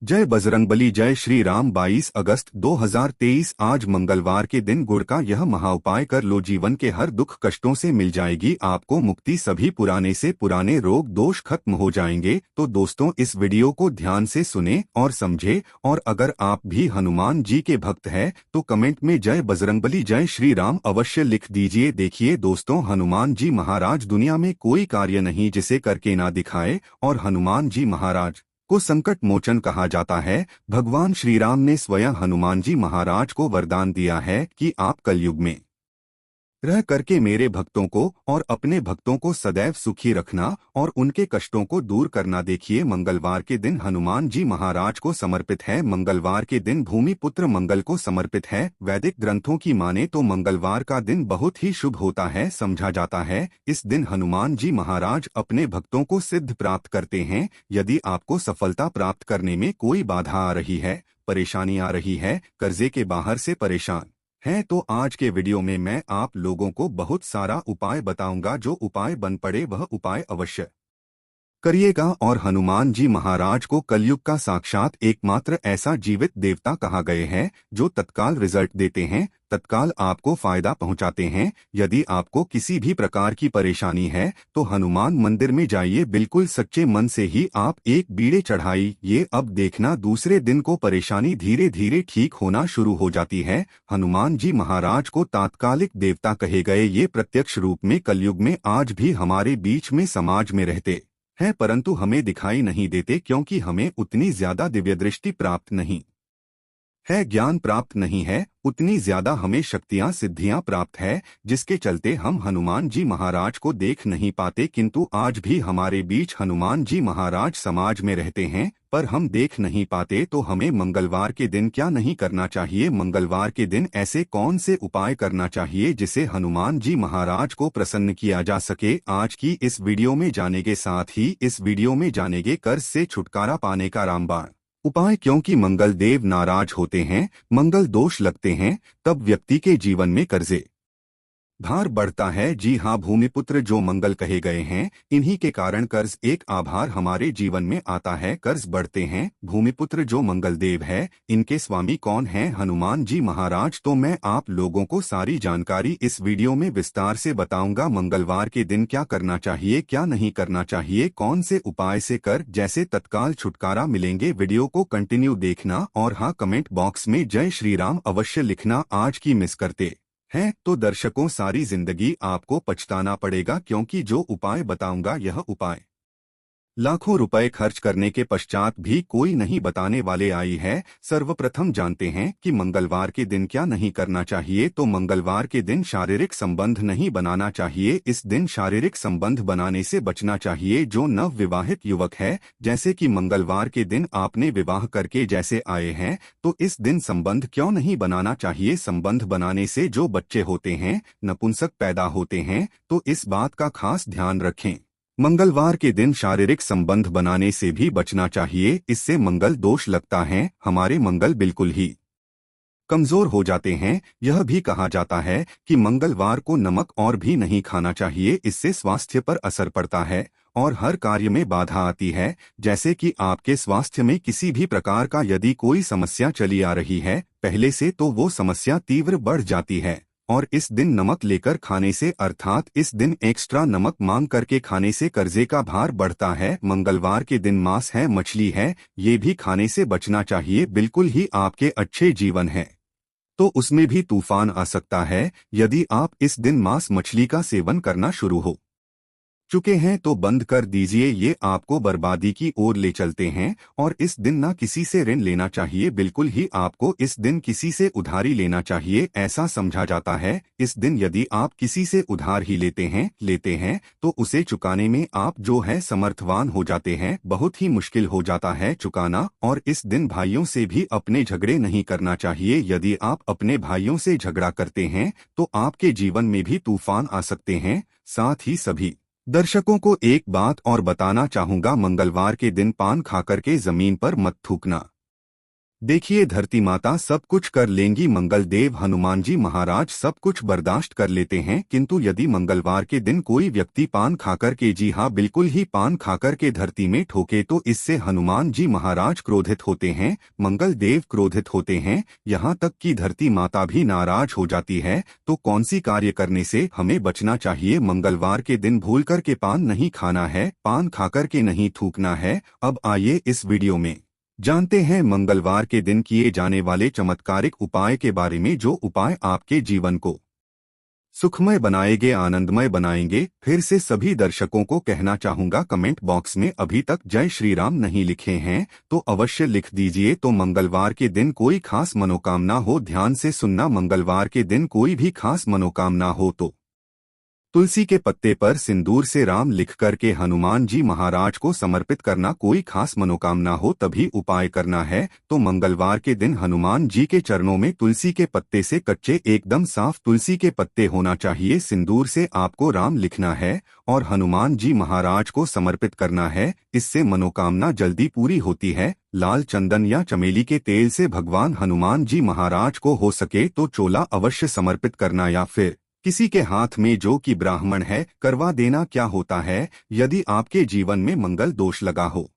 जय बजरंगबली। जय श्री राम। 22 अगस्त 2023 आज मंगलवार के दिन गुड़ का यह महाउपाय कर लो, जीवन के हर दुख कष्टों से मिल जाएगी आपको मुक्ति, सभी पुराने से पुराने रोग दोष खत्म हो जाएंगे। तो दोस्तों, इस वीडियो को ध्यान से सुने और समझे। और अगर आप भी हनुमान जी के भक्त हैं तो कमेंट में जय बजरंगबली जय श्री राम अवश्य लिख दीजिए। देखिए दोस्तों, हनुमान जी महाराज दुनिया में कोई कार्य नहीं जिसे करके ना दिखाए, और हनुमान जी महाराज को संकट मोचन कहा जाता है। भगवान श्री राम ने स्वयं हनुमान जी महाराज को वरदान दिया है कि आप कलयुग में रह करके मेरे भक्तों को और अपने भक्तों को सदैव सुखी रखना और उनके कष्टों को दूर करना। देखिए, मंगलवार के दिन हनुमान जी महाराज को समर्पित है। मंगलवार के दिन भूमि पुत्र मंगल को समर्पित है। वैदिक ग्रंथों की माने तो मंगलवार का दिन बहुत ही शुभ होता है, समझा जाता है। इस दिन हनुमान जी महाराज अपने भक्तों को सिद्ध प्राप्त करते हैं। यदि आपको सफलता प्राप्त करने में कोई बाधा आ रही है, परेशानी आ रही है, कर्जे के बाहर से परेशान हैं, तो आज के वीडियो में मैं आप लोगों को बहुत सारा उपाय बताऊंगा। जो उपाय बन पड़े वह उपाय अवश्य करिएगा। और हनुमान जी महाराज को कलयुग का साक्षात एकमात्र ऐसा जीवित देवता कहा गए हैं जो तत्काल रिजल्ट देते हैं, तत्काल आपको फायदा पहुंचाते हैं। यदि आपको किसी भी प्रकार की परेशानी है तो हनुमान मंदिर में जाइए, बिल्कुल सच्चे मन से ही आप एक बीड़े चढ़ाइए। अब देखना, दूसरे दिन को परेशानी धीरे धीरे ठीक होना शुरू हो जाती है। हनुमान जी महाराज को तात्कालिक देवता कहे गए, ये प्रत्यक्ष रूप में कलयुग में आज भी हमारे बीच में समाज में रहते हैं, परंतु हमें दिखाई नहीं देते क्योंकि हमें उतनी ज्यादा दिव्य दृष्टि प्राप्त नहीं है, ज्ञान प्राप्त नहीं है, उतनी ज्यादा हमें शक्तियां सिद्धियां प्राप्त है, जिसके चलते हम हनुमान जी महाराज को देख नहीं पाते। किंतु आज भी हमारे बीच हनुमान जी महाराज समाज में रहते हैं, पर हम देख नहीं पाते। तो हमें मंगलवार के दिन क्या नहीं करना चाहिए, मंगलवार के दिन ऐसे कौन से उपाय करना चाहिए जिसे हनुमान जी महाराज को प्रसन्न किया जा सके, आज की इस वीडियो में जानेंगे। साथ ही इस वीडियो में जानेंगे कर्ज से छुटकारा पाने का रामबाण उपाय। क्योंकि मंगल देव नाराज होते हैं, मंगल दोष लगते हैं, तब व्यक्ति के जीवन में कर्जे भार बढ़ता है। जी हाँ, भूमिपुत्र जो मंगल कहे गए हैं, इन्हीं के कारण कर्ज एक आभार हमारे जीवन में आता है, कर्ज बढ़ते हैं। भूमिपुत्र जो मंगल देव है, इनके स्वामी कौन हैं? हनुमान जी महाराज। तो मैं आप लोगों को सारी जानकारी इस वीडियो में विस्तार से बताऊंगा। मंगलवार के दिन क्या करना चाहिए, क्या नहीं करना चाहिए, कौन से उपाय से कर जैसे तत्काल छुटकारा मिलेंगे। वीडियो को कंटिन्यू देखना और हाँ, कमेंट बॉक्स में जय श्री राम अवश्य लिखना। आज की मिस करते हैं तो दर्शकों, सारी जिंदगी आपको पछताना पड़ेगा, क्योंकि जो उपाय बताऊंगा यह उपाय लाखों रुपए खर्च करने के पश्चात भी कोई नहीं बताने वाले आई है। सर्वप्रथम जानते हैं कि मंगलवार के दिन क्या नहीं करना चाहिए। तो मंगलवार के दिन शारीरिक संबंध नहीं बनाना चाहिए। इस दिन शारीरिक संबंध बनाने से बचना चाहिए। जो नव विवाहित युवक है, जैसे कि मंगलवार के दिन आपने विवाह करके जैसे आए हैं, तो इस दिन संबंध क्यों नहीं बनाना चाहिए। संबंध बनाने से जो बच्चे होते हैं, नपुंसक पैदा होते हैं, तो इस बात का खास ध्यान रखें। मंगलवार के दिन शारीरिक संबंध बनाने से भी बचना चाहिए, इससे मंगल दोष लगता है, हमारे मंगल बिल्कुल ही कमजोर हो जाते हैं। यह भी कहा जाता है कि मंगलवार को नमक और भी नहीं खाना चाहिए, इससे स्वास्थ्य पर असर पड़ता है और हर कार्य में बाधा आती है। जैसे कि आपके स्वास्थ्य में किसी भी प्रकार का यदि कोई समस्या चली आ रही है पहले से, तो वो समस्या तीव्र बढ़ जाती है। और इस दिन नमक लेकर खाने से, अर्थात इस दिन एक्स्ट्रा नमक मांग करके खाने से कर्जे का भार बढ़ता है। मंगलवार के दिन मांस है, मछली है, ये भी खाने से बचना चाहिए। बिल्कुल ही आपके अच्छे जीवन है तो उसमें भी तूफान आ सकता है। यदि आप इस दिन मांस मछली का सेवन करना शुरू हो चुके हैं तो बंद कर दीजिए, ये आपको बर्बादी की ओर ले चलते हैं। और इस दिन ना किसी से ऋण लेना चाहिए, बिल्कुल ही आपको इस दिन किसी से उधारी लेना चाहिए, ऐसा समझा जाता है। इस दिन यदि आप किसी से उधार ही लेते हैं तो उसे चुकाने में आप जो है समर्थवान हो जाते हैं, बहुत ही मुश्किल हो जाता है चुकाना। और इस दिन भाइयों से भी अपने झगड़े नहीं करना चाहिए। यदि आप अपने भाइयों से झगड़ा करते हैं तो आपके जीवन में भी तूफान आ सकते हैं। साथ ही सभी दर्शकों को एक बात और बताना चाहूंगा, मंगलवार के दिन पान खाकर के जमीन पर मत थूकना। देखिए धरती माता सब कुछ कर लेंगी, मंगल देव हनुमान जी महाराज सब कुछ बर्दाश्त कर लेते हैं, किंतु यदि मंगलवार के दिन कोई व्यक्ति पान खाकर के, जी हाँ बिल्कुल ही पान खाकर के धरती में ठोके, तो इससे हनुमान जी महाराज क्रोधित होते हैं, मंगल देव क्रोधित होते हैं, यहाँ तक कि धरती माता भी नाराज हो जाती है। तो कौन सी कार्य करने से हमें बचना चाहिए? मंगलवार के दिन भूल कर के पान नहीं खाना है, पान खाकर के नहीं थूकना है। अब आइए इस वीडियो में जानते हैं मंगलवार के दिन किए जाने वाले चमत्कारिक उपाय के बारे में, जो उपाय आपके जीवन को सुखमय बनाएंगे, आनंदमय बनाएंगे। फिर से सभी दर्शकों को कहना चाहूंगा, कमेंट बॉक्स में अभी तक जय श्री राम नहीं लिखे हैं तो अवश्य लिख दीजिए। तो मंगलवार के दिन कोई खास मनोकामना हो, ध्यान से सुनना, मंगलवार के दिन कोई भी खास मनोकामना हो तो तुलसी के पत्ते पर सिंदूर से राम लिख करके हनुमान जी महाराज को समर्पित करना। कोई खास मनोकामना हो तभी उपाय करना है। तो मंगलवार के दिन हनुमान जी के चरणों में तुलसी के पत्ते से, कच्चे एकदम साफ तुलसी के पत्ते होना चाहिए, सिंदूर से आपको राम लिखना है और हनुमान जी महाराज को समर्पित करना है। इससे मनोकामना जल्दी पूरी होती है। लाल चंदन या चमेली के तेल से भगवान हनुमान जी महाराज को हो सके तो चोला अवश्य समर्पित करना, या फिर किसी के हाथ में जो कि ब्राह्मण है करवा देना। क्या होता है यदि आपके जीवन में मंगल दोष लगा हो,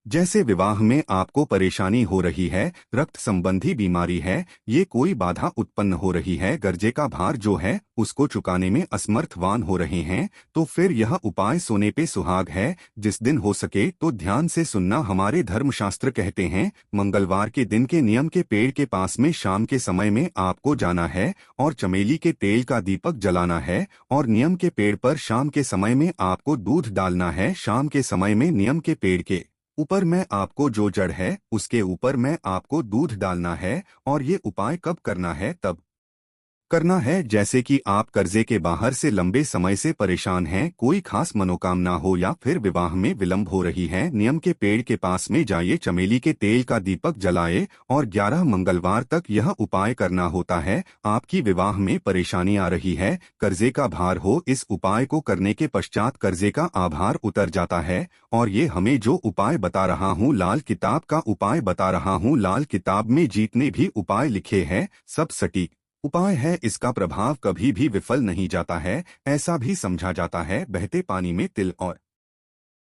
जैसे विवाह में आपको परेशानी हो रही है, रक्त संबंधी बीमारी है, ये कोई बाधा उत्पन्न हो रही है, कर्जे का भार जो है उसको चुकाने में असमर्थवान हो रहे हैं, तो फिर यह उपाय सोने पे सुहाग है। जिस दिन हो सके तो ध्यान से सुनना। हमारे धर्मशास्त्र कहते हैं मंगलवार के दिन के नियम के पेड़ के पास में शाम के समय में आपको जाना है और चमेली के तेल का दीपक जलाना है, और नियम के पेड़ पर शाम के समय में आपको दूध डालना है। शाम के समय में नियम के पेड़ के ऊपर में आपको जो जड़ है उसके ऊपर में आपको दूध डालना है। और ये उपाय कब करना है? तब करना है जैसे कि आप कर्जे के बाहर से लंबे समय से परेशान हैं, कोई खास मनोकामना हो, या फिर विवाह में विलंब हो रही है। नियम के पेड़ के पास में जाइए, चमेली के तेल का दीपक जलाए और 11 मंगलवार तक यह उपाय करना होता है। आपकी विवाह में परेशानी आ रही है, कर्जे का भार हो, इस उपाय को करने के पश्चात कर्जे का आभार उतर जाता है। और ये हमें जो उपाय बता रहा हूँ, लाल किताब का उपाय बता रहा हूँ, लाल किताब में जितने भी उपाय लिखे हैं सब सटीक उपाय है, इसका प्रभाव कभी भी विफल नहीं जाता है। ऐसा भी समझा जाता है बहते पानी में तिल और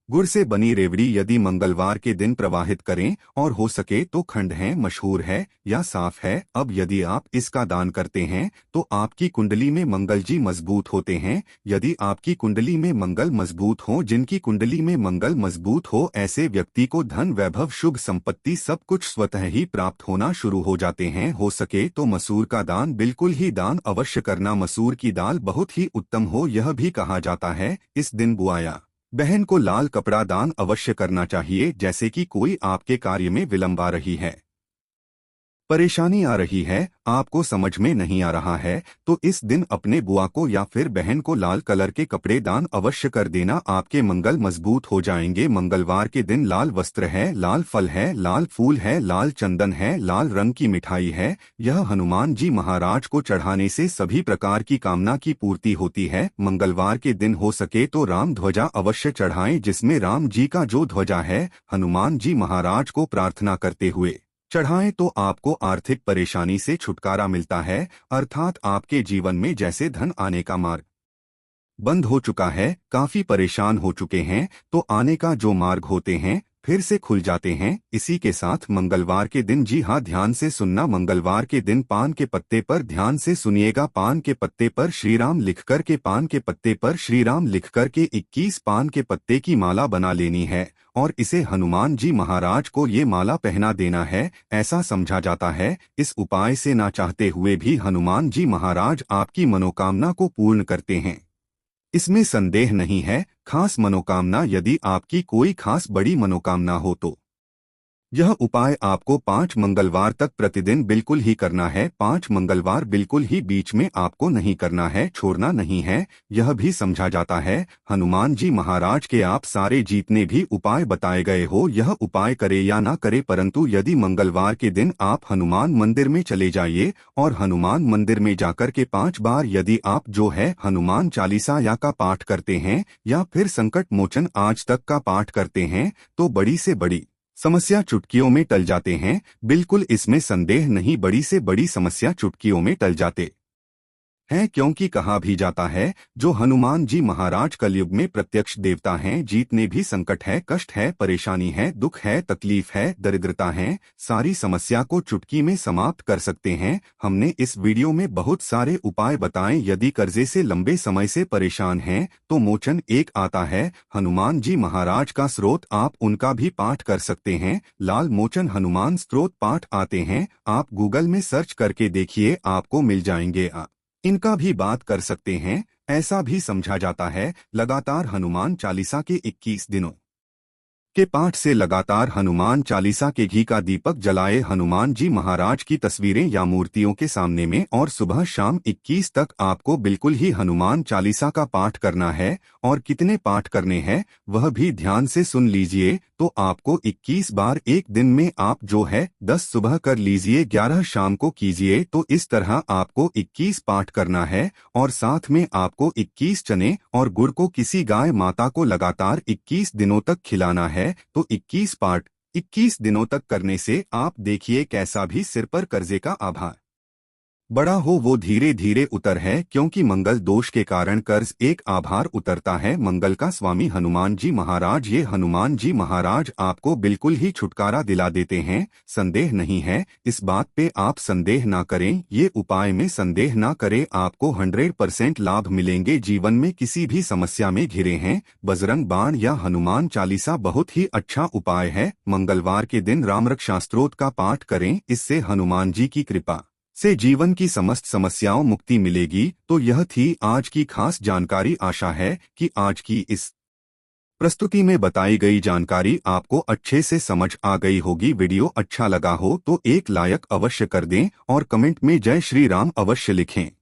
गुड़ से बनी रेवड़ी यदि मंगलवार के दिन प्रवाहित करें, और हो सके तो खंड है, मशहूर है या साफ है। अब यदि आप इसका दान करते हैं तो आपकी कुंडली में मंगल जी मजबूत होते हैं। यदि आपकी कुंडली में मंगल मजबूत हो, जिनकी कुंडली में मंगल मजबूत हो, ऐसे व्यक्ति को धन, वैभव, शुभ संपत्ति सब कुछ स्वतः ही प्राप्त होना शुरू हो जाते हैं। हो सके तो मसूर का दान बिल्कुल ही दान अवश्य करना। मसूर की दाल बहुत ही उत्तम हो, यह भी कहा जाता है। इस दिन बुआया बहन को लाल कपड़ा दान अवश्य करना चाहिए। जैसे कि कोई आपके कार्य में विलंब आ रही है, परेशानी आ रही है, आपको समझ में नहीं आ रहा है, तो इस दिन अपने बुआ को या फिर बहन को लाल कलर के कपड़े दान अवश्य कर देना। आपके मंगल मजबूत हो जाएंगे। मंगलवार के दिन लाल वस्त्र है, लाल फल है, लाल फूल है, लाल चंदन है, लाल रंग की मिठाई है, यह हनुमान जी महाराज को चढ़ाने से सभी प्रकार की कामना की पूर्ति होती है। मंगलवार के दिन हो सके तो राम ध्वजा अवश्य चढ़ाएं, जिसमें राम जी का जो ध्वजा है हनुमान जी महाराज को प्रार्थना करते हुए चढ़ाएं, तो आपको आर्थिक परेशानी से छुटकारा मिलता है। अर्थात आपके जीवन में जैसे धन आने का मार्ग बंद हो चुका है, काफी परेशान हो चुके हैं, तो आने का जो मार्ग होते हैं फिर से खुल जाते हैं। इसी के साथ मंगलवार के दिन, जी हाँ ध्यान से सुनना, मंगलवार के दिन पान के पत्ते पर ध्यान से सुनिएगा, पान के पत्ते पर श्री राम लिख कर के, पान के पत्ते पर श्री राम लिख कर के 21 पान के पत्ते की माला बना लेनी है और इसे हनुमान जी महाराज को ये माला पहना देना है। ऐसा समझा जाता है इस उपाय से ना चाहते हुए भी हनुमान जी महाराज आपकी मनोकामना को पूर्ण करते हैं, इसमें संदेह नहीं है। खास मनोकामना, यदि आपकी कोई खास बड़ी मनोकामना हो तो यह उपाय आपको 5 मंगलवार तक प्रतिदिन बिल्कुल ही करना है। 5 मंगलवार बिल्कुल ही बीच में आपको नहीं करना है, छोड़ना नहीं है। यह भी समझा जाता है हनुमान जी महाराज के आप सारे जितने भी उपाय बताए गए हो, यह उपाय करे या ना करे, परंतु यदि मंगलवार के दिन आप हनुमान मंदिर में चले जाइए और हनुमान मंदिर में जाकर के 5 बार यदि आप जो है हनुमान चालीसा या का पाठ करते हैं या फिर संकट मोचन आज तक का पाठ करते हैं, तो बड़ी से बड़ी समस्या चुटकियों में टल जाते हैं। बिल्कुल इसमें संदेह नहीं, बड़ी से बड़ी समस्या चुटकियों में टल जाते हैं, क्योंकि कहा भी जाता है जो हनुमान जी महाराज कलयुग में प्रत्यक्ष देवता हैं। जितने भी संकट है, कष्ट है, परेशानी है, दुख है, तकलीफ है, दरिद्रता है, सारी समस्या को चुटकी में समाप्त कर सकते हैं। हमने इस वीडियो में बहुत सारे उपाय बताए। यदि कर्जे से लंबे समय से परेशान हैं तो मोचन एक आता है, हनुमान जी महाराज का स्रोत, आप उनका भी पाठ कर सकते हैं। लाल मोचन हनुमान स्त्रोत पाठ आते हैं, आप गूगल में सर्च करके देखिए, आपको मिल जाएंगे। इनका भी बात कर सकते हैं। ऐसा भी समझा जाता है लगातार हनुमान चालीसा के 21 दिनों के पाठ से लगातार हनुमान चालीसा के घी का दीपक जलाए हनुमान जी महाराज की तस्वीरें या मूर्तियों के सामने में, और सुबह शाम 21 तक आपको बिल्कुल ही हनुमान चालीसा का पाठ करना है। और कितने पाठ करने हैं वह भी ध्यान से सुन लीजिए। तो आपको 21 बार एक दिन में आप जो है 10 सुबह कर लीजिए, 11 शाम को कीजिए। तो इस तरह आपको 21 पाठ करना है, और साथ में आपको 21 चने और गुड़ को किसी गाय माता को लगातार 21 दिनों तक खिलाना है। तो 21 पाठ 21 दिनों तक करने से आप देखिए कैसा भी सिर पर कर्जे का आभार बड़ा हो वो धीरे धीरे उतर है, क्योंकि मंगल दोष के कारण कर्ज एक आभार उतरता है। मंगल का स्वामी हनुमान जी महाराज, ये हनुमान जी महाराज आपको बिल्कुल ही छुटकारा दिला देते हैं। संदेह नहीं है इस बात पे, आप संदेह ना करें, ये उपाय में संदेह ना करें, आपको 100% लाभ मिलेंगे। जीवन में किसी भी समस्या में घिरे हैं, बजरंग बाण या हनुमान चालीसा बहुत ही अच्छा उपाय है। मंगलवार के दिन रामरक्षा स्तोत्र का पाठ करें, इससे हनुमान जी की कृपा से जीवन की समस्त समस्याओं मुक्ति मिलेगी। तो यह थी आज की खास जानकारी। आशा है कि आज की इस प्रस्तुति में बताई गई जानकारी आपको अच्छे से समझ आ गई होगी। वीडियो अच्छा लगा हो तो एक लाइक अवश्य कर दें और कमेंट में जय श्री राम अवश्य लिखें।